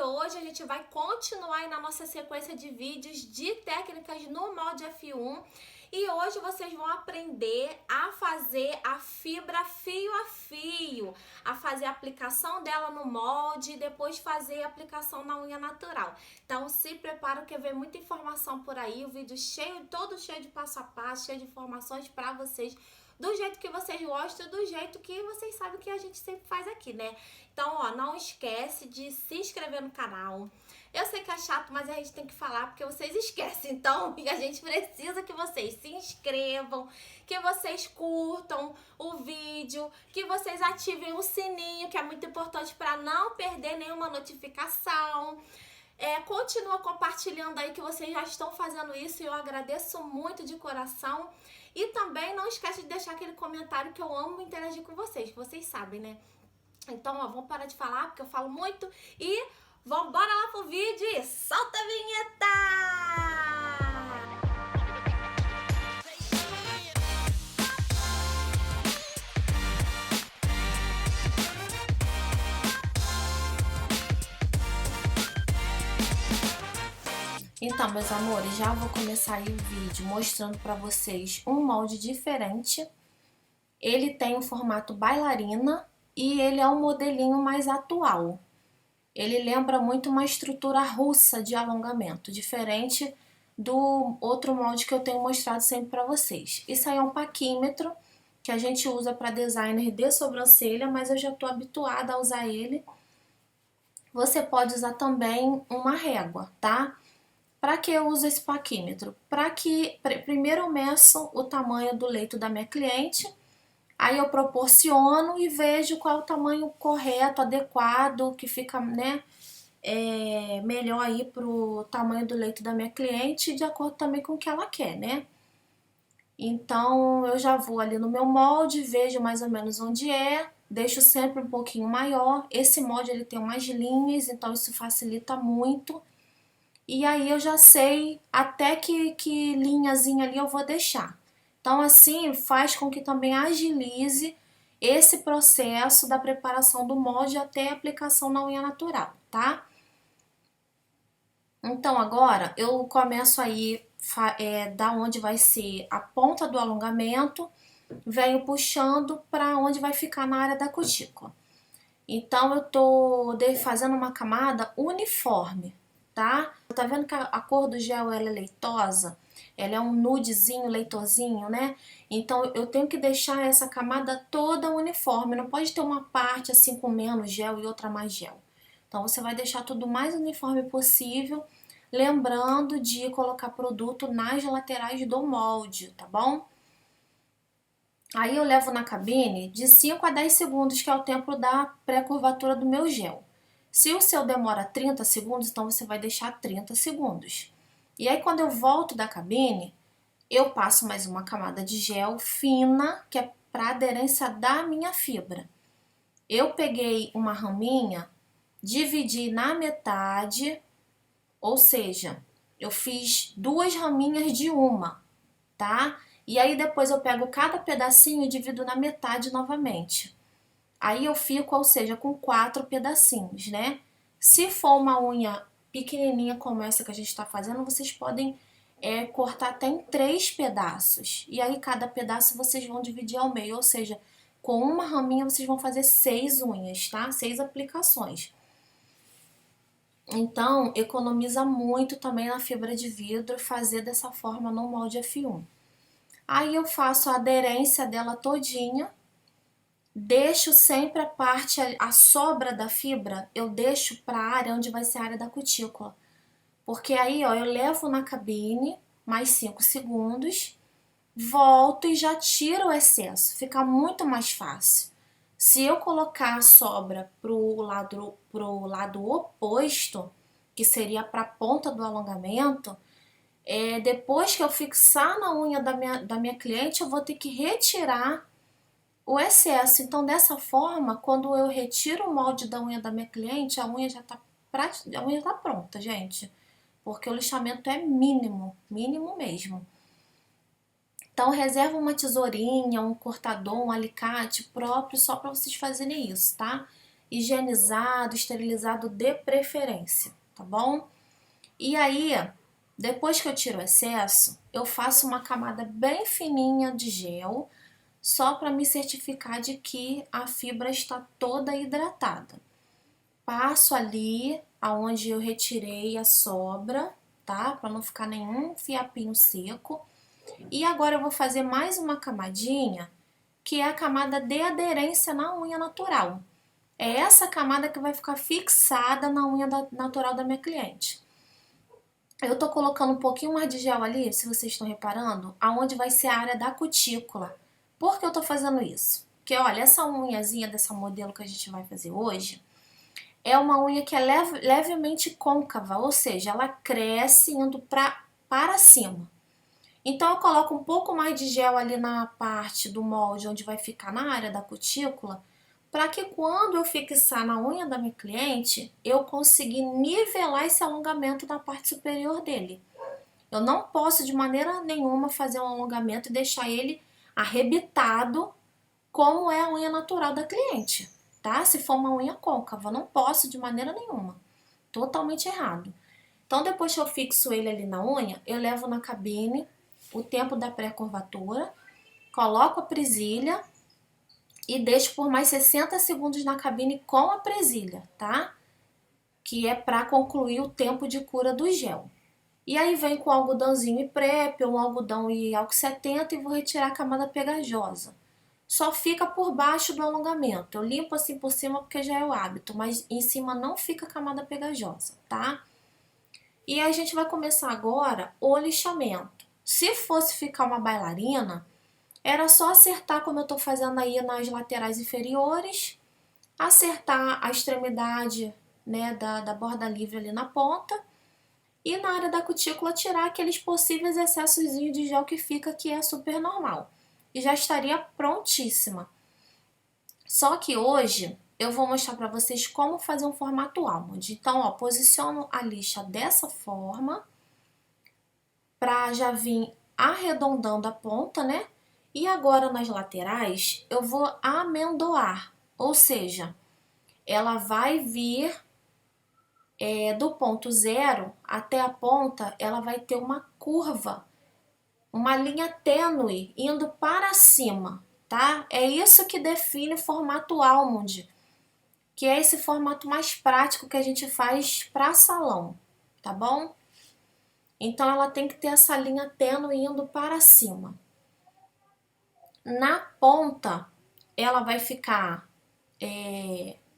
hoje a gente vai continuar aí na nossa sequência de vídeos de técnicas no molde F1 e hoje vocês vão aprender a fazer a fibra fio a fio, a fazer a aplicação dela no molde e depois fazer a aplicação na unha natural. Então se prepara que vem muita informação por aí, o vídeo todo cheio de passo a passo, cheio de informações para vocês, do jeito que vocês gostam, do jeito que vocês sabem que a gente sempre faz aqui, né? Então, ó, não esquece de se inscrever no canal. Eu sei que é chato, mas a gente tem que falar porque vocês esquecem. Então, a gente precisa que vocês se inscrevam, que vocês curtam o vídeo, que vocês ativem o sininho, que é muito importante para não perder nenhuma notificação. Continua compartilhando aí que vocês já estão fazendo isso e eu agradeço muito de coração. E também não esquece de deixar aquele comentário que eu amo interagir com vocês sabem, né? Então, ó, vamos parar de falar porque eu falo muito e vamos lá pro vídeo e solta a vinheta! Então, meus amores, já vou começar aí o vídeo mostrando para vocês um molde diferente. Ele tem o formato bailarina e ele é um modelinho mais atual. Ele lembra muito uma estrutura russa de alongamento, diferente do outro molde que eu tenho mostrado sempre para vocês. Isso aí é um paquímetro que a gente usa para designer de sobrancelha, mas eu já estou habituada a usar ele. Você pode usar também uma régua, tá? Para que eu uso esse paquímetro? Primeiro eu meço o tamanho do leito da minha cliente, aí eu proporciono e vejo qual é o tamanho correto, adequado, que fica, né, melhor aí pro tamanho do leito da minha cliente, de acordo também com o que ela quer, né? Então eu já vou ali no meu molde, vejo mais ou menos onde deixo sempre um pouquinho maior. Esse molde ele tem umas linhas, então isso facilita muito. E aí eu já sei até que linhazinha ali eu vou deixar. Então assim faz com que também agilize esse processo da preparação do molde até a aplicação na unha natural, tá? Então agora eu começo aí da onde vai ser a ponta do alongamento, venho puxando para onde vai ficar na área da cutícula. Então eu tô fazendo uma camada uniforme, tá? Tá vendo que a cor do gel ela é leitosa? Ela é um nudezinho, leitosinho, né? Então eu tenho que deixar essa camada toda uniforme, não pode ter uma parte assim com menos gel e outra mais gel. Então você vai deixar tudo o mais uniforme possível, lembrando de colocar produto nas laterais do molde, tá bom? Aí eu levo na cabine de 5 a 10 segundos, que é o tempo da pré-curvatura do meu gel. Se o seu demora 30 segundos, então você vai deixar 30 segundos. E aí quando eu volto da cabine, eu passo mais uma camada de gel fina, que é para aderência da minha fibra. Eu peguei uma raminha, dividi na metade, ou seja, eu fiz 2 raminhas de uma, tá? E aí depois eu pego cada pedacinho e divido na metade novamente. Aí eu fico, ou seja, com 4 pedacinhos, né? Se for uma unha pequenininha como essa que a gente tá fazendo, vocês podem cortar até em 3 pedaços. E aí cada pedaço vocês vão dividir ao meio, ou seja, com uma raminha vocês vão fazer 6 unhas, tá? 6 aplicações. Então, economiza muito também na fibra de vidro fazer dessa forma no molde F1. Aí eu faço a aderência dela todinha, deixo sempre a sobra da fibra, eu deixo para a área onde vai ser a área da cutícula. Porque aí, ó, eu levo na cabine mais 5 segundos, volto e já tiro o excesso, fica muito mais fácil. Se eu colocar a sobra pro lado oposto, que seria para a ponta do alongamento, depois que eu fixar na unha da minha cliente, eu vou ter que retirar o excesso. Então, dessa forma, quando eu retiro o molde da unha da minha cliente, a unha já tá pronta, gente. Porque o lixamento é mínimo, mínimo mesmo. Então, reserva uma tesourinha, um cortador, um alicate próprio só para vocês fazerem isso, tá? higienizado, esterilizado de preferência, tá bom? E aí, depois que eu tiro o excesso, eu faço uma camada bem fininha de gel, só para me certificar de que a fibra está toda hidratada. Passo ali aonde eu retirei a sobra, tá? Para não ficar nenhum fiapinho seco. E agora eu vou fazer mais uma camadinha, que é a camada de aderência na unha natural. É essa camada que vai ficar fixada na unha natural da minha cliente. Eu tô colocando um pouquinho mais de gel ali, se vocês estão reparando, aonde vai ser a área da cutícula. Por que eu tô fazendo isso? Porque, olha, essa unhazinha dessa modelo que a gente vai fazer hoje é uma unha que é levemente côncava, ou seja, ela cresce indo para cima. Então, eu coloco um pouco mais de gel ali na parte do molde onde vai ficar na área da cutícula, para que quando eu fixar na unha da minha cliente, eu conseguir nivelar esse alongamento na parte superior dele. Eu não posso de maneira nenhuma fazer um alongamento e deixar ele arrebitado como é a unha natural da cliente, tá? Se for uma unha côncava, não posso de maneira nenhuma. Totalmente errado. Então, depois que eu fixo ele ali na unha, eu levo na cabine o tempo da pré-curvatura, coloco a presilha e deixo por mais 60 segundos na cabine com a presilha, tá? Que é para concluir o tempo de cura do gel. E aí vem com algodãozinho e prep, ou um algodão e álcool 70 e vou retirar a camada pegajosa. Só fica por baixo do alongamento. Eu limpo assim por cima porque já é o hábito, mas em cima não fica camada pegajosa, tá? E aí a gente vai começar agora o lixamento. Se fosse ficar uma bailarina, era só acertar como eu tô fazendo aí nas laterais inferiores, acertar a extremidade, né, da borda livre ali na ponta e na área da cutícula tirar aqueles possíveis excessos de gel que fica, que é super normal. E já estaria prontíssima. Só que hoje eu vou mostrar para vocês como fazer um formato almond. Então, ó, posiciono a lixa dessa forma para já vir arredondando a ponta, né? E agora nas laterais eu vou amendoar, ou seja, ela vai vir do ponto zero até a ponta, ela vai ter uma curva, uma linha tênue indo para cima, tá? É isso que define o formato almond, que é esse formato mais prático que a gente faz para salão, tá bom? Então ela tem que ter essa linha tênue indo para cima. Na ponta, ela vai ficar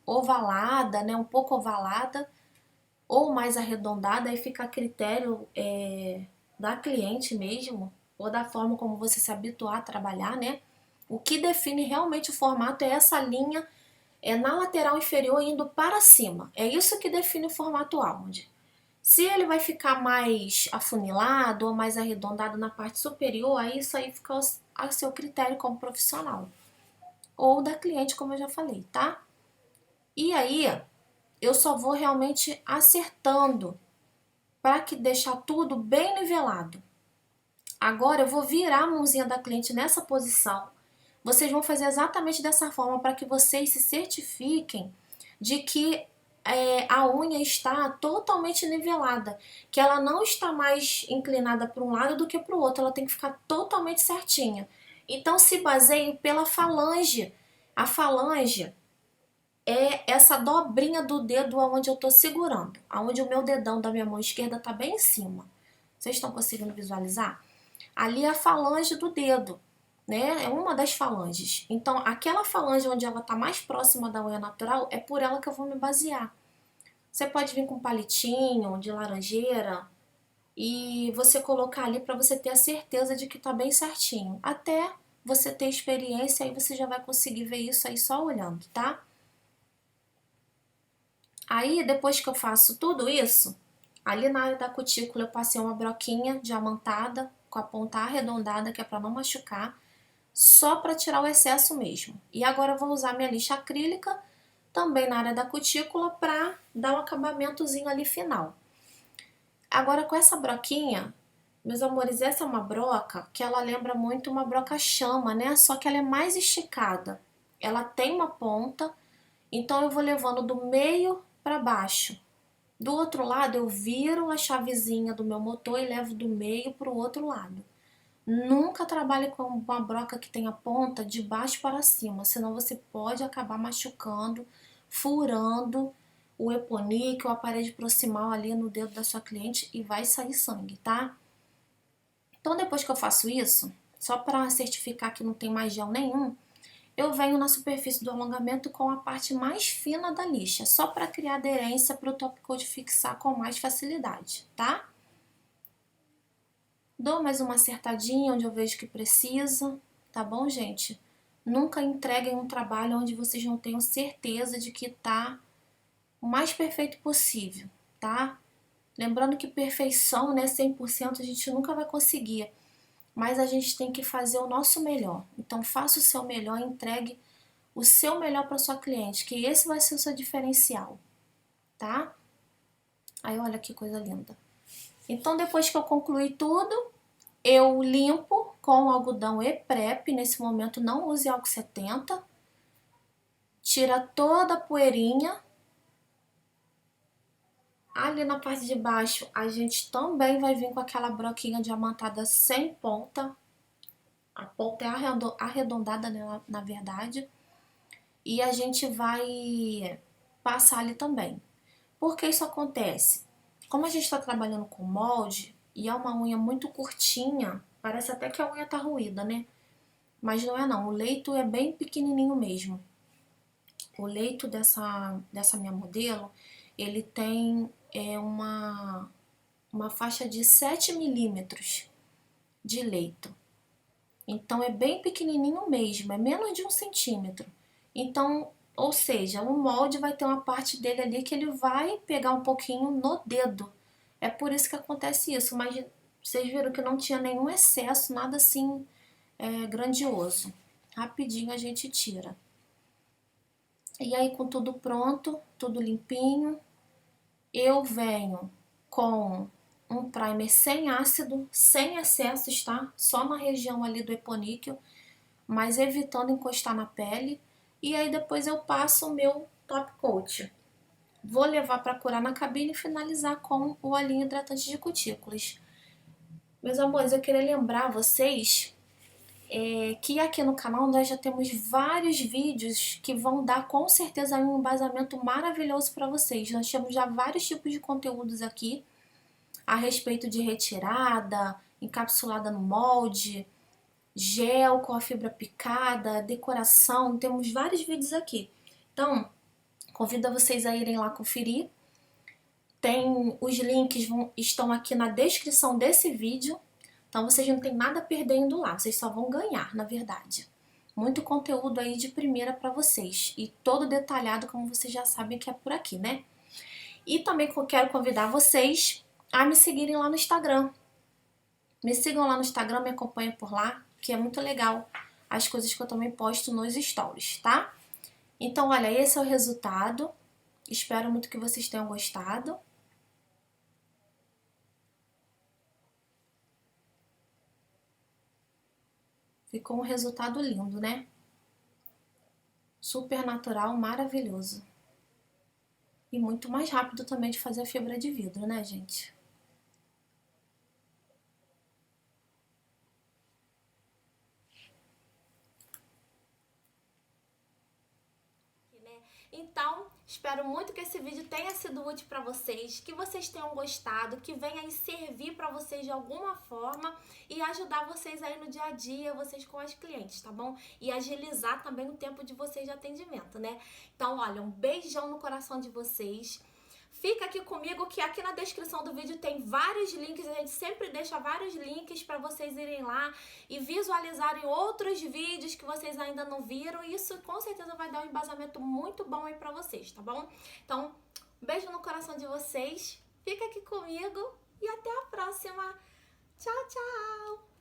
ovalada, né? Um pouco ovalada ou mais arredondada, aí fica a critério da cliente mesmo, ou da forma como você se habituar a trabalhar, né? O que define realmente o formato é essa linha na lateral inferior indo para cima. É isso que define o formato almond. Se ele vai ficar mais afunilado ou mais arredondado na parte superior, aí isso aí fica a seu critério como profissional. Ou da cliente, como eu já falei, tá? E aí, eu só vou realmente acertando para que deixar tudo bem nivelado. Agora eu vou virar a mãozinha da cliente nessa posição. Vocês vão fazer exatamente dessa forma para que vocês se certifiquem de que a unha está totalmente nivelada, que ela não está mais inclinada para um lado do que para o outro, ela tem que ficar totalmente certinha. Então se baseie pela falange. A falange é essa dobrinha do dedo aonde eu estou segurando, aonde o meu dedão da minha mão esquerda está bem em cima. Vocês estão conseguindo visualizar? Ali é a falange do dedo, né? É uma das falanges. Então, aquela falange onde ela está mais próxima da unha natural, é por ela que eu vou me basear. Você pode vir com um palitinho de laranjeira e você colocar ali para você ter a certeza de que está bem certinho. Até você ter experiência, aí você já vai conseguir ver isso aí só olhando, tá? Aí, depois que eu faço tudo isso, ali na área da cutícula eu passei uma broquinha diamantada com a ponta arredondada, que é para não machucar, só para tirar o excesso mesmo. E agora eu vou usar minha lixa acrílica, também na área da cutícula, para dar um acabamentozinho ali final. Agora com essa broquinha, meus amores, essa é uma broca que ela lembra muito uma broca chama, né? Só que ela é mais esticada. Ela tem uma ponta Então eu vou levando do meio para baixo. Do outro lado eu viro a chavezinha do meu motor e levo do meio para o outro lado. Nunca trabalhe com uma broca que tenha ponta de baixo para cima, senão você pode acabar machucando, furando o eponique ou a parede proximal ali no dedo da sua cliente e vai sair sangue, tá? Então depois que eu faço isso, só para certificar que não tem mais gel nenhum, eu venho na superfície do alongamento com a parte mais fina da lixa, só para criar aderência para o top coat fixar com mais facilidade, tá? Dou mais uma acertadinha onde eu vejo que precisa, tá bom, gente? Nunca entreguem um trabalho onde vocês não tenham certeza de que tá o mais perfeito possível, tá? Lembrando que perfeição, né, 100% a gente nunca vai conseguir, mas a gente tem que fazer o nosso melhor. Então faça o seu melhor, entregue o seu melhor para sua cliente, que esse vai ser o seu diferencial, tá? Aí olha que coisa linda. Então depois que eu concluir tudo, eu limpo com algodão E-Prep. Nesse momento não use álcool 70. Tira toda a poeirinha. Ali na parte de baixo a gente também vai vir com aquela broquinha diamantada sem ponta. A ponta é arredondada, né, na verdade. E a gente vai passar ali também. Por que isso acontece? Como a gente está trabalhando com molde e é uma unha muito curtinha, parece até que a unha tá ruída, né? Mas não é não, o leito é bem pequenininho mesmo. O leito dessa minha modelo, ele tem uma faixa de 7 milímetros de leito. Então é bem pequenininho mesmo, é menos de 1 centímetro. Então, ou seja, o molde vai ter uma parte dele ali que ele vai pegar um pouquinho no dedo. É por isso que acontece isso, mas vocês viram que não tinha nenhum excesso, nada assim grandioso. Rapidinho a gente tira. E aí com tudo pronto, tudo limpinho, eu venho com um primer sem ácido, sem excessos, tá? Só na região ali do eponíqueo, mas evitando encostar na pele. E aí depois eu passo o meu top coat. Vou levar para curar na cabine e finalizar com o olhinho hidratante de cutículas. Meus amores, eu queria lembrar vocês que aqui no canal nós já temos vários vídeos que vão dar com certeza um embasamento maravilhoso para vocês. Nós temos já vários tipos de conteúdos aqui a respeito de retirada, encapsulada no molde, gel com a fibra picada, decoração, temos vários vídeos aqui. Então, convido vocês a irem lá conferir. Os links estão aqui na descrição desse vídeo. Então vocês não tem nada perdendo lá, vocês só vão ganhar, na verdade. Muito conteúdo aí de primeira para vocês. E todo detalhado, como vocês já sabem que é por aqui, né? E também quero convidar vocês a me seguirem lá no Instagram. Me sigam lá no Instagram, me acompanhem por lá, que é muito legal as coisas que eu também posto nos stories, tá? Então, olha, esse é o resultado. Espero muito que vocês tenham gostado. Ficou um resultado lindo, né? Super natural, maravilhoso. E muito mais rápido também de fazer a fibra de vidro, né, gente? Então, espero muito que esse vídeo tenha sido útil para vocês, que vocês tenham gostado, que venha aí servir para vocês de alguma forma e ajudar vocês aí no dia a dia, vocês com as clientes, tá bom? E agilizar também o tempo de vocês de atendimento, né? Então, olha, um beijão no coração de vocês. Fica aqui comigo que aqui na descrição do vídeo tem vários links, a gente sempre deixa vários links para vocês irem lá e visualizarem outros vídeos que vocês ainda não viram. Isso com certeza vai dar um embasamento muito bom aí para vocês, tá bom? Então, beijo no coração de vocês, fica aqui comigo e até a próxima. Tchau, tchau!